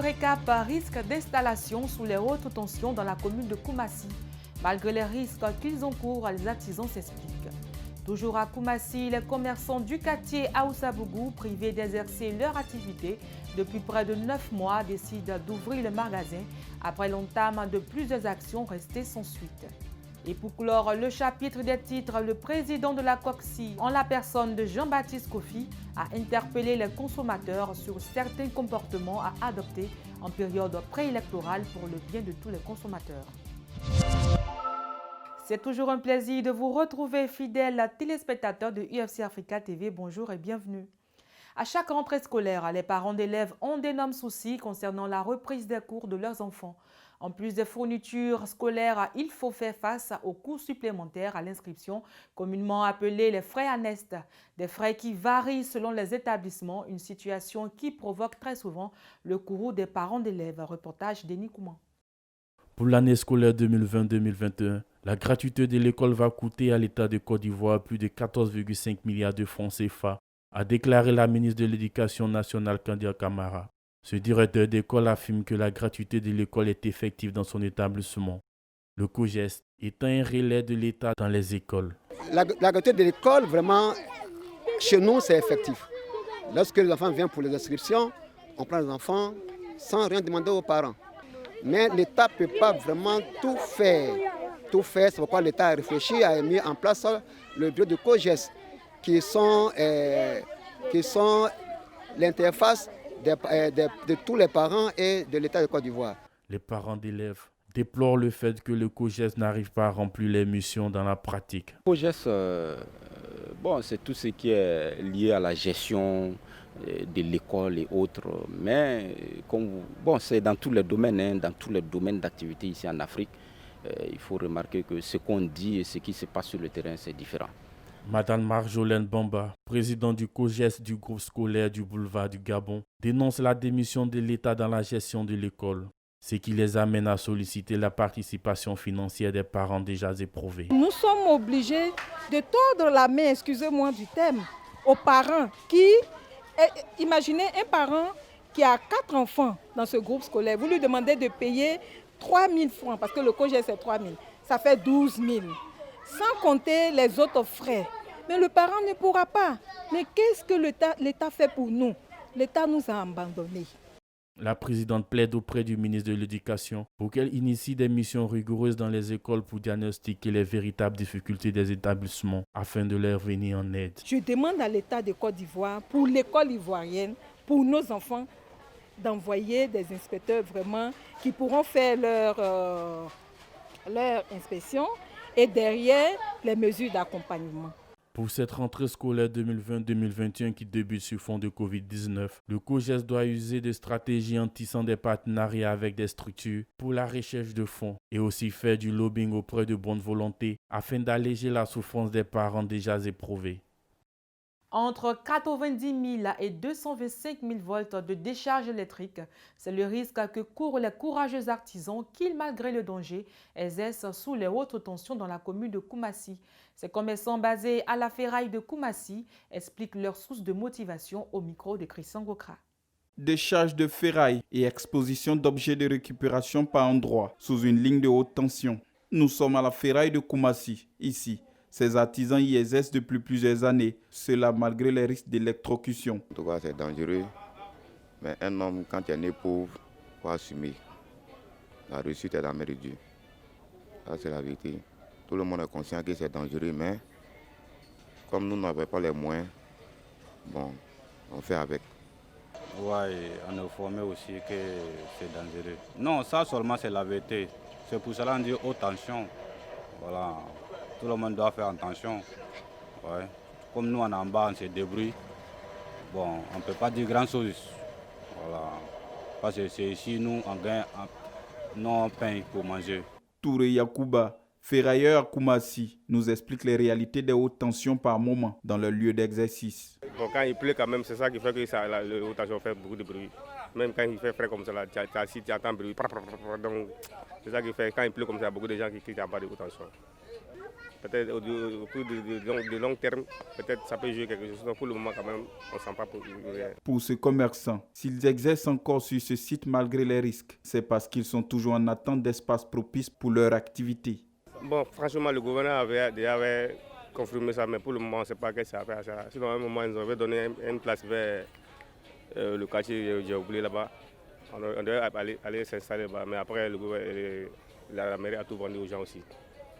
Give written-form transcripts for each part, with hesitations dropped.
récap risque d'installation sous les hautes tensions dans la commune de Koumassi. Malgré les risques qu'ils encourent, les artisans s'expliquent. Toujours à Koumassi, les commerçants du quartier Aoussabougou, privés d'exercer leur activité depuis près de 9 mois, décident d'ouvrir le magasin après l'entame de plusieurs actions restées sans suite. Et pour clore le chapitre des titres, le président de la COCSI, en la personne de Jean-Baptiste Kofi, a interpellé les consommateurs sur certains comportements à adopter en période préélectorale pour le bien de tous les consommateurs. C'est toujours un plaisir de vous retrouver, fidèles téléspectateurs de UFC Africa TV. Bonjour et bienvenue. À chaque rentrée scolaire, les parents d'élèves ont d'énormes soucis concernant la reprise des cours de leurs enfants. En plus des fournitures scolaires, il faut faire face aux coûts supplémentaires à l'inscription, communément appelés les frais annexes. Des frais qui varient selon les établissements, une situation qui provoque très souvent le courroux des parents d'élèves. Reportage Denis Kouman. Pour l'année scolaire 2020-2021, la gratuité de l'école va coûter à l'État de Côte d'Ivoire plus de 14,5 milliards de francs CFA, a déclaré la ministre de l'Éducation nationale Kandia Camara. Ce directeur d'école affirme que la gratuité de l'école est effective dans son établissement. Le COGES est un relais de l'État dans les écoles. La gratuité de l'école, vraiment, chez nous, c'est effectif. Lorsque les enfants viennent pour les inscriptions, on prend les enfants sans rien demander aux parents. Mais l'État ne peut pas vraiment tout faire. C'est pourquoi l'État a réfléchi, a mis en place le bureau de COGES, qui sont l'interface de tous les parents et de l'État de Côte d'Ivoire. Les parents d'élèves déplorent le fait que le COGES n'arrive pas à remplir les missions dans la pratique. Le COGES, c'est tout ce qui est lié à la gestion de l'école et autres, mais c'est dans tous les domaines, dans tous les domaines d'activité ici en Afrique. Il faut remarquer que ce qu'on dit et ce qui se passe sur le terrain, c'est différent. Madame Marjolaine Bamba, présidente du COGES du groupe scolaire du boulevard du Gabon, dénonce la démission de l'État dans la gestion de l'école, ce qui les amène à solliciter la participation financière des parents déjà éprouvés. Nous sommes obligés de tordre la main, excusez-moi du terme, aux parents qui... Imaginez un parent qui a 4 enfants dans ce groupe scolaire, vous lui demandez de payer 3 000 francs, parce que le COGES c'est 3 000, ça fait 12 000. Sans compter les autres frais. Mais le parent ne pourra pas. Mais qu'est-ce que l'État fait pour nous? L'État nous a abandonnés. La présidente plaide auprès du ministre de l'Éducation pour qu'elle initie des missions rigoureuses dans les écoles pour diagnostiquer les véritables difficultés des établissements afin de leur venir en aide. Je demande à l'État de Côte d'Ivoire, pour l'école ivoirienne, pour nos enfants, d'envoyer des inspecteurs vraiment qui pourront faire leur inspection et derrière les mesures d'accompagnement. Pour cette rentrée scolaire 2020-2021 qui débute sur fond de Covid-19, le COGES doit user de stratégies en tissant des partenariats avec des structures pour la recherche de fonds et aussi faire du lobbying auprès de bonne volonté afin d'alléger la souffrance des parents déjà éprouvés. Entre 90 000 et 225 000 volts de décharge électrique, c'est le risque que courent les courageux artisans qui, malgré le danger, exercent sous les hautes tensions dans la commune de Koumassi. Ces commerçants basés à la ferraille de Koumassi expliquent leur source de motivation au micro de Christian Gokra. Décharge de ferraille et exposition d'objets de récupération par endroits sous une ligne de haute tension. Nous sommes à la ferraille de Koumassi, ici. Ces artisans y exercent depuis plusieurs années, cela malgré les risques d'électrocution. En tout cas, c'est dangereux, mais un homme, quand il est né pauvre, faut assumer. La réussite est la main de Dieu. Ça, c'est la vérité. Tout le monde est conscient que c'est dangereux, mais comme nous n'avons pas les moyens, on fait avec. Oui, on est formé aussi que c'est dangereux. Non, ça seulement c'est la vérité. C'est pour cela qu'on dit haute tension. Voilà. Tout le monde doit faire attention. Ouais. Comme nous en bas, on se débrouille. On ne peut pas dire grand chose. Voilà. Parce que c'est ici, nous, on gagne non pain pour manger. Touré Yakuba, ferrailleur à Koumassi, nous explique les réalités des hautes tensions par moment dans leur lieu d'exercice. Quand il pleut quand même, c'est ça qui fait que la haute tension fait beaucoup de bruit. Même quand il fait frais comme ça, tu attends bruit. Donc, c'est ça qui fait quand il pleut comme ça, il y a beaucoup de gens qui crient qu'il n'y a pas de haute tension. peut-être au cours de long terme, peut-être ça peut jouer quelque chose. Donc pour le moment, quand même, on ne sent pas pour rien. Pour ces commerçants, s'ils exercent encore sur ce site malgré les risques, c'est parce qu'ils sont toujours en attente d'espaces propices pour leur activité. Bon, franchement, le gouvernement avait confirmé ça, mais pour le moment, on ne sait pas qu'est-ce que ça fait. Sinon, à un moment, ils avaient donné une place vers le quartier, j'ai oublié là-bas. On devait aller s'installer là-bas, mais après, la mairie a tout vendu aux gens aussi.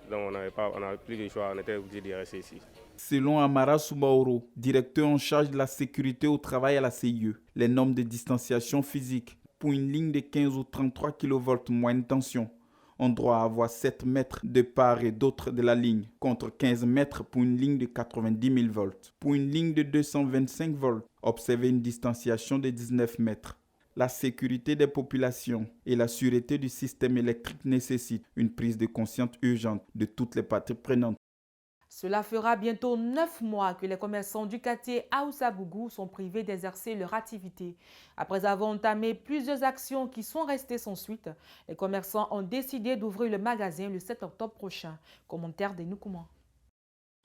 Donc, on n'avait plus de choix, on était obligé de rester ici. Selon Amara Soubaoro, directeur en charge de la sécurité au travail à la CIE, les normes de distanciation physique pour une ligne de 15 ou 33 kV moyenne tension ont droit à avoir 7 mètres de part et d'autre de la ligne, contre 15 mètres pour une ligne de 90 000 volts. Pour une ligne de 225 volts, observez une distanciation de 19 mètres. La sécurité des populations et la sûreté du système électrique nécessitent une prise de conscience urgente de toutes les parties prenantes. Cela fera bientôt 9 mois que les commerçants du quartier Aoussa-Bougou sont privés d'exercer leur activité. Après avoir entamé plusieurs actions qui sont restées sans suite, les commerçants ont décidé d'ouvrir le magasin le 7 octobre prochain. Commentaire de Noukouman.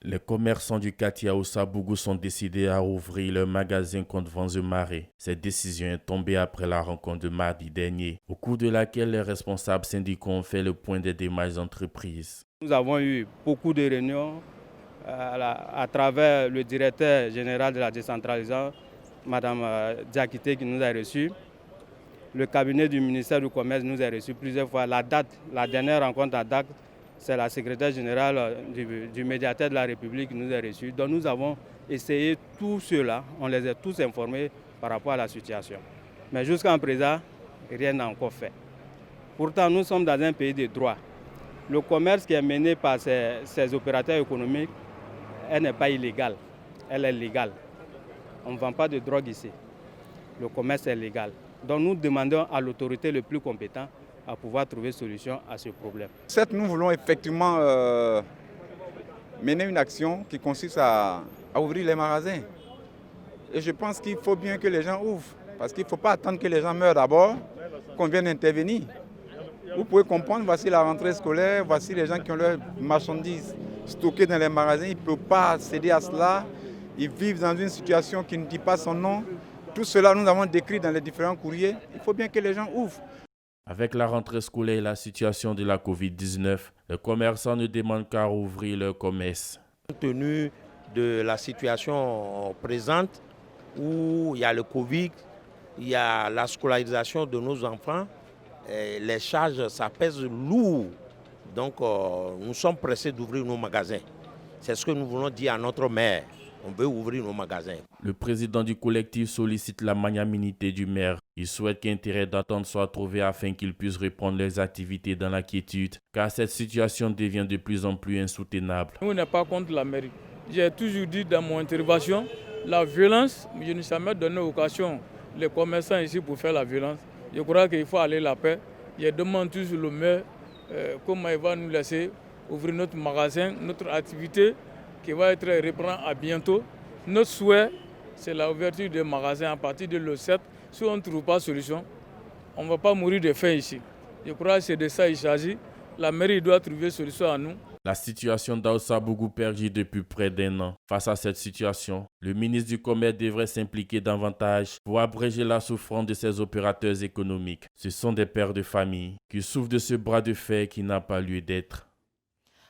Les commerçants du quartier Aoussa-Bougou sont décidés à ouvrir leur magasin contre vents et marées. Cette décision est tombée après la rencontre de mardi dernier, au cours de laquelle les responsables syndicaux ont fait le point des démarches d'entreprise. Nous avons eu beaucoup de réunions à travers le directeur général de la décentralisation, Mme Diakité, qui nous a reçus. Le cabinet du ministère du Commerce nous a reçus plusieurs fois. La dernière rencontre à date, c'est la secrétaire générale du médiateur de la République qui nous a reçus. Donc nous avons essayé tout cela, on les a tous informés par rapport à la situation. Mais jusqu'à présent, rien n'a encore fait. Pourtant, nous sommes dans un pays de droit. Le commerce qui est mené par ces opérateurs économiques, elle n'est pas illégale, elle est légale. On ne vend pas de drogue ici. Le commerce est légal. Donc nous demandons à l'autorité le plus compétent à pouvoir trouver solution à ce problème. Certes, nous voulons effectivement mener une action qui consiste à ouvrir les magasins. Et je pense qu'il faut bien que les gens ouvrent, parce qu'il ne faut pas attendre que les gens meurent d'abord, qu'on vienne intervenir. Vous pouvez comprendre, voici la rentrée scolaire, voici les gens qui ont leurs marchandises stockées dans les magasins, ils ne peuvent pas céder à cela, ils vivent dans une situation qui ne dit pas son nom. Tout cela, nous avons décrit dans les différents courriers. Il faut bien que les gens ouvrent. Avec la rentrée scolaire et la situation de la Covid-19, les commerçants ne demandent qu'à rouvrir leur commerce. Compte tenu de la situation présente, où il y a le Covid, il y a la scolarisation de nos enfants, les charges, ça pèse lourd. Donc nous sommes pressés d'ouvrir nos magasins. C'est ce que nous voulons dire à notre maire. On veut ouvrir nos magasins. Le président du collectif sollicite la magnanimité du maire. Il souhaite qu'un terrain d'entente soit trouvé afin qu'il puisse reprendre les activités dans la quiétude, car cette situation devient de plus en plus insoutenable. On n'est pas contre la mairie. J'ai toujours dit dans mon intervention, la violence, je ne sais jamais donné occasion les commerçants ici pour faire la violence. Je crois qu'il faut aller la paix. Je demande toujours le maire comment il va nous laisser ouvrir notre magasin, notre activité qui va être repris à bientôt. Notre souhait, c'est l'ouverture des magasins à partir de le 7. Si on ne trouve pas de solution, on ne va pas mourir de faim ici. Je crois que c'est de ça qu'il s'agit. La mairie doit trouver solution à nous. La situation d'Aoussa-Bougou perdure depuis près d'1 an. Face à cette situation, le ministre du Commerce devrait s'impliquer davantage pour abréger la souffrance de ces opérateurs économiques. Ce sont des pères de famille qui souffrent de ce bras de fer qui n'a pas lieu d'être.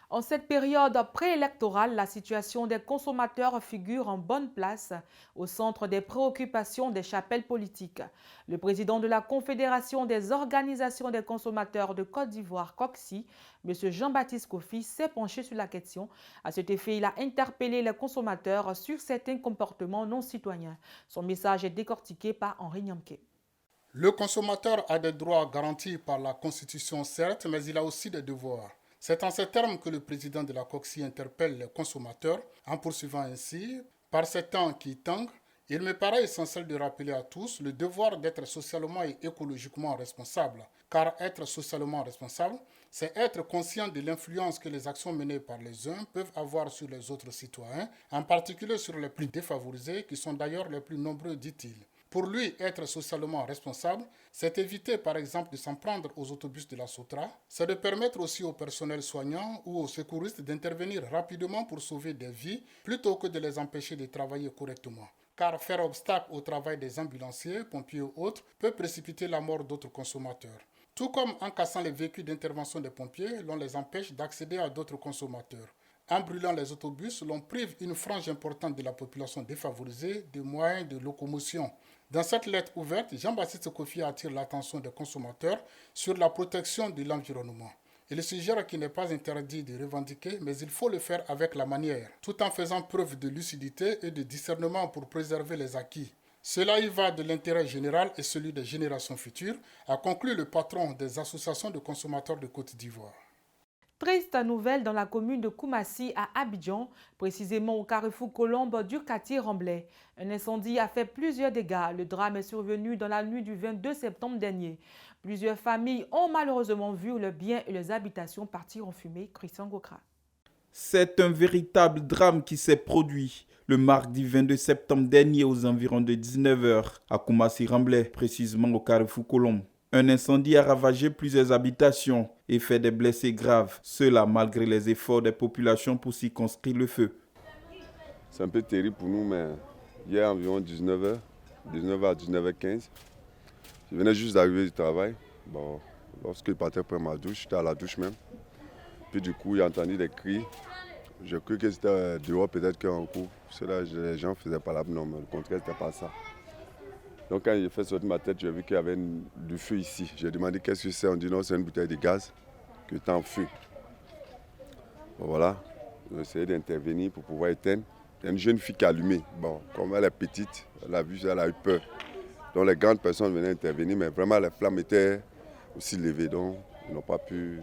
En cette période préélectorale, la situation des consommateurs figure en bonne place au centre des préoccupations des chapelles politiques. Le président de la Confédération des organisations des consommateurs de Côte d'Ivoire, COCSI, M. Jean-Baptiste Kofi, s'est penché sur la question. À cet effet, il a interpellé les consommateurs sur certains comportements non citoyens. Son message est décortiqué par Henri Niamke. Le consommateur a des droits garantis par la Constitution, certes, mais il a aussi des devoirs. C'est en ces termes que le président de la COCSI interpelle les consommateurs en poursuivant ainsi. Par ces temps qui tangent, il me paraît essentiel de rappeler à tous le devoir d'être socialement et écologiquement responsable. Car être socialement responsable, c'est être conscient de l'influence que les actions menées par les uns peuvent avoir sur les autres citoyens, en particulier sur les plus défavorisés, qui sont d'ailleurs les plus nombreux, dit-il. Pour lui, être socialement responsable, c'est éviter par exemple de s'en prendre aux autobus de la Sotra. C'est de permettre aussi au personnel soignant ou aux secouristes d'intervenir rapidement pour sauver des vies plutôt que de les empêcher de travailler correctement. Car faire obstacle au travail des ambulanciers, pompiers ou autres peut précipiter la mort d'autres consommateurs. Tout comme en cassant les véhicules d'intervention des pompiers, l'on les empêche d'accéder à d'autres consommateurs. En brûlant les autobus, l'on prive une frange importante de la population défavorisée de moyens de locomotion. Dans cette lettre ouverte, Jean-Baptiste Kofi attire l'attention des consommateurs sur la protection de l'environnement. Il suggère qu'il n'est pas interdit de revendiquer, mais il faut le faire avec la manière, tout en faisant preuve de lucidité et de discernement pour préserver les acquis. Cela y va de l'intérêt général et celui des générations futures, a conclu le patron des associations de consommateurs de Côte d'Ivoire. Triste nouvelle dans la commune de Koumassi à Abidjan, précisément au carrefour Colombe du quartier Remblai. Un incendie a fait plusieurs dégâts. Le drame est survenu dans la nuit du 22 septembre dernier. Plusieurs familles ont malheureusement vu leurs biens et leurs habitations partir en fumée. Christian Gokra. C'est un véritable drame qui s'est produit le mardi 22 septembre dernier aux environs de 19h à Koumassi Remblai, précisément au carrefour Colombe. Un incendie a ravagé plusieurs habitations et fait des blessés graves. Cela malgré les efforts des populations pour circonscrire le feu. C'est un peu terrible pour nous, mais hier à environ 19h à 19h15, je venais juste d'arriver du travail. Bon, lorsque je partais prendre ma douche, j'étais à la douche même. Puis du coup, j'ai entendu des cris. J'ai cru que c'était dehors peut-être qu'en cours. Cela, les gens ne faisaient pas la norme, le contraire, c'était pas ça. Donc quand j'ai fait sortir ma tête, j'ai vu qu'il y avait du feu ici. J'ai demandé qu'est-ce que c'est, on dit non, c'est une bouteille de gaz qui est en feu. Bon, voilà, j'ai essayé d'intervenir pour pouvoir éteindre. Il y a une jeune fille qui a allumé. Bon, comme elle est petite, elle a vu ça, elle a eu peur. Donc les grandes personnes venaient intervenir, mais vraiment les flammes étaient aussi levées, donc ils n'ont pas pu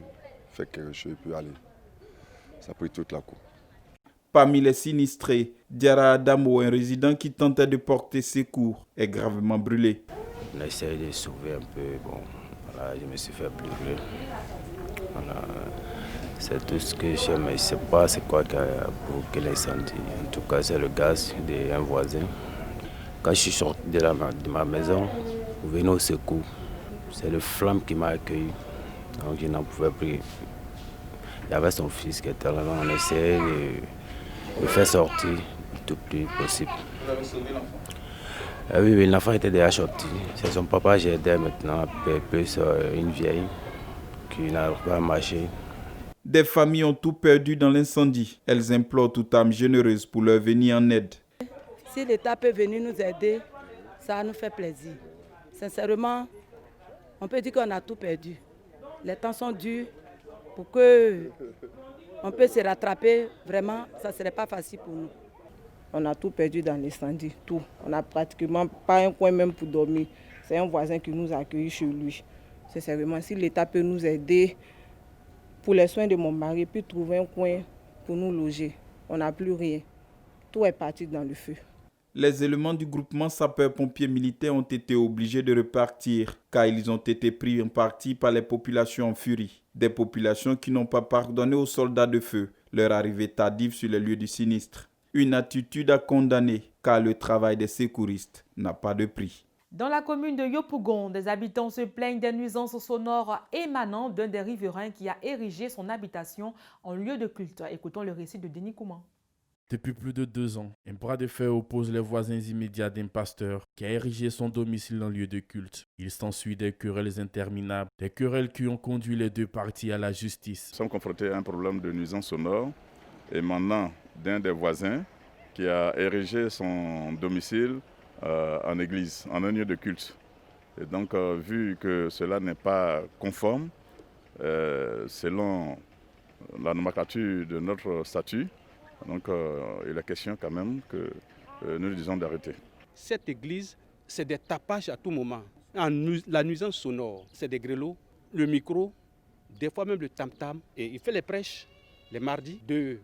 faire quelque chose et puis aller. Ça a pris toute la cour. Parmi les sinistrés, Diara Adamo, un résident qui tentait de porter secours, est gravement brûlé. On a essayé de sauver un peu, bon, voilà, je me suis fait brûler. Voilà, c'est tout ce que je sais, mais je ne sais pas c'est quoi qui a provoqué l'incendie. En tout cas, c'est le gaz d'un voisin. Quand je suis sorti de ma maison, pour venir au secours, c'est le flamme qui m'a accueilli. Donc je n'en pouvais plus. Il y avait son fils qui était là, on essayait de faire sortir le tout plus possible. Vous avez sauvé l'enfant? Oui, l'enfant était déjà sorti. C'est son papa, j'ai aidé maintenant, plus une vieille qui n'arrive pas à marcher. Des familles ont tout perdu dans l'incendie. Elles implorent toute âme généreuse pour leur venir en aide. Si l'État peut venir nous aider, ça nous fait plaisir. Sincèrement, on peut dire qu'on a tout perdu. Les temps sont durs. Pour qu'on puisse se rattraper, vraiment, ça ne serait pas facile pour nous. On a tout perdu dans l'incendie, tout. On n'a pratiquement pas un coin même pour dormir. C'est un voisin qui nous a accueillis chez lui. Sincèrement, si l'État peut nous aider pour les soins de mon mari, puis trouver un coin pour nous loger, on n'a plus rien. Tout est parti dans le feu. Les éléments du groupement sapeurs-pompiers militaires ont été obligés de repartir car ils ont été pris en partie par les populations en furie. Des populations qui n'ont pas pardonné aux soldats de feu leur arrivée tardive sur les lieux du sinistre. Une attitude à condamner car le travail des secouristes n'a pas de prix. Dans la commune de Yopougon, des habitants se plaignent des nuisances sonores émanant d'un des riverains qui a érigé son habitation en lieu de culte. Écoutons le récit de Denis Kouman. Depuis plus de 2 ans, un bras de fer oppose les voisins immédiats d'un pasteur qui a érigé son domicile en lieu de culte. Il s'ensuit des querelles interminables, des querelles qui ont conduit les deux parties à la justice. Nous sommes confrontés à un problème de nuisance sonore émanant d'un des voisins qui a érigé son domicile en église, en un lieu de culte. Et donc, vu que cela n'est pas conforme, selon la nomenclature de notre statut, donc il est question quand même que nous lui disons d'arrêter. Cette église, c'est des tapages à tout moment. La nuisance sonore, c'est des grelots, le micro, des fois même le tam-tam. Et il fait les prêches les mardis de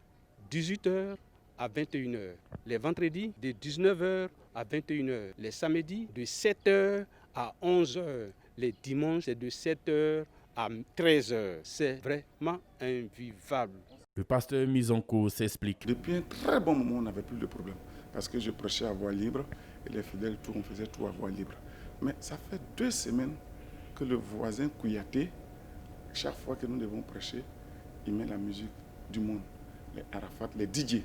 18h à 21h. Les vendredis de 19h à 21h. Les samedis de 7h à 11h. Les dimanches, c'est de 7h à 13h. C'est vraiment invivable. Le pasteur mis en cause s'explique. Depuis un très bon moment, on n'avait plus de problème. parce que je prêchais à voix libre et les fidèles, tout, on faisait tout à voix libre. Mais ça fait 2 semaines que le voisin Kouyaté, chaque fois que nous devons prêcher, il met la musique du monde. Les Arafat, les DJ,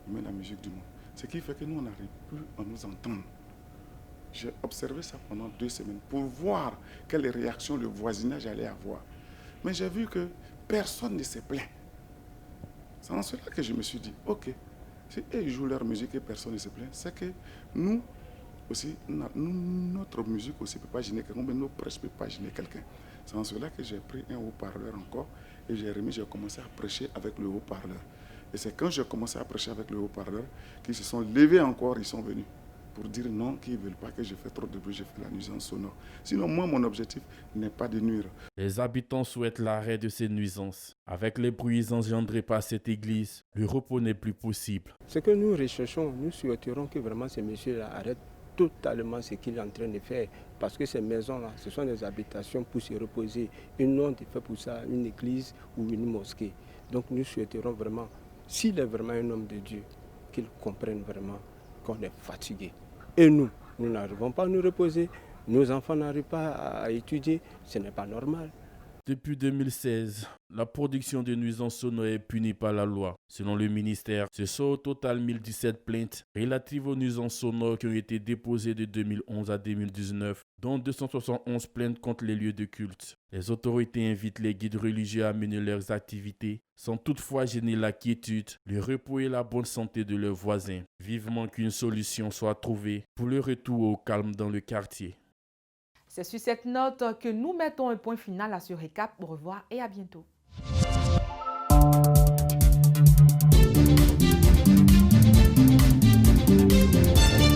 il met la musique du monde. Ce qui fait que nous, on n'arrive plus à nous entendre. J'ai observé ça pendant 2 semaines pour voir quelles réactions le voisinage allait avoir. Mais j'ai vu que personne ne se plaint. C'est en cela que je me suis dit, ok, si ils jouent leur musique et personne ne se plaint, c'est que nous aussi, notre musique aussi ne peut pas gêner quelqu'un, mais nos prêches ne peuvent pas gêner quelqu'un. C'est en cela que j'ai pris un haut-parleur encore et j'ai commencé à prêcher avec le haut-parleur. Et c'est quand j'ai commencé à prêcher avec le haut-parleur qu'ils se sont levés encore, ils sont venus pour dire non, qu'ils ne veulent pas que je fasse trop de bruit, je fais la nuisance sonore. Sinon, moi, mon objectif n'est pas de nuire. Les habitants souhaitent l'arrêt de ces nuisances. Avec les bruits engendrés par cette église, le repos n'est plus possible. Ce que nous recherchons, nous souhaiterons que vraiment ces messieurs-là arrêtent totalement ce qu'il est en train de faire. Parce que ces maisons-là, ce sont des habitations pour se reposer. Ils n'ont fait pour ça une église ou une mosquée. Donc nous souhaiterons vraiment, s'il est vraiment un homme de Dieu, qu'il comprenne vraiment qu'on est fatigué. Et nous n'arrivons pas à nous reposer. Nos enfants n'arrivent pas à étudier. Ce n'est pas normal. Depuis 2016, la production de nuisances sonores est punie par la loi. Selon le ministère, ce sont au total 1017 plaintes relatives aux nuisances sonores qui ont été déposées de 2011 à 2019, dont 271 plaintes contre les lieux de culte. Les autorités invitent les guides religieux à mener leurs activités sans toutefois gêner la quiétude, le repos et la bonne santé de leurs voisins. Vivement qu'une solution soit trouvée pour le retour au calme dans le quartier. C'est sur cette note que nous mettons un point final à ce récap. Au revoir et à bientôt.